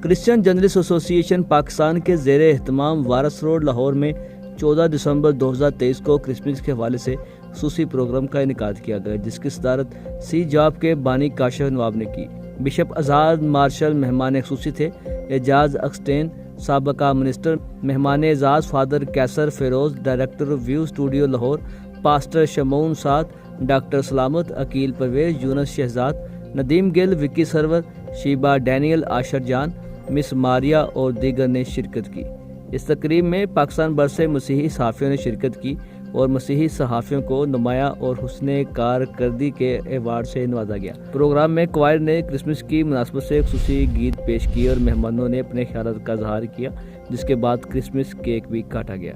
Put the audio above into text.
Christian journalist ایسوسی ایشن پاکستان کے زیر اہتمام وارث روڈ لاہور میں 14 دسمبر 2023 کو کرسمس کے حوالے سے خصوصی پروگرام کا انعقاد کیا گیا، جس کی صدارت سی جاب کے بانی کاشف نواب نے کی۔ بشپ آزاد مارشل مہمان خصوصی تھے۔ اعجاز اکسٹین سابقہ منسٹر، مہمان اعزاز father Qaiser Feroz, director view studio Lahore, pastor Shamoon Saad, doctor Salamat, Aqeel Pervaiz, Younis Shahzad, Nadeem Gill, Vicky Sarwar, Shiba Daniel, Ashir John, miss Maria اور دیگر نے شرکت کی۔ اس تقریب میں پاکستان بھر سے مسیحی صحافیوں نے شرکت کی اور مسیحی صحافیوں کو نمایاں اور حسن کارکردگی کے ایوارڈ سے نوازا گیا۔ پروگرام میں کوائر نے کرسمس کی مناسبت سے خصوصی گیت پیش کیے اور مہمانوں نے اپنے خیالات کا اظہار کیا، جس کے بعد کرسمس کیک بھی کاٹا گیا۔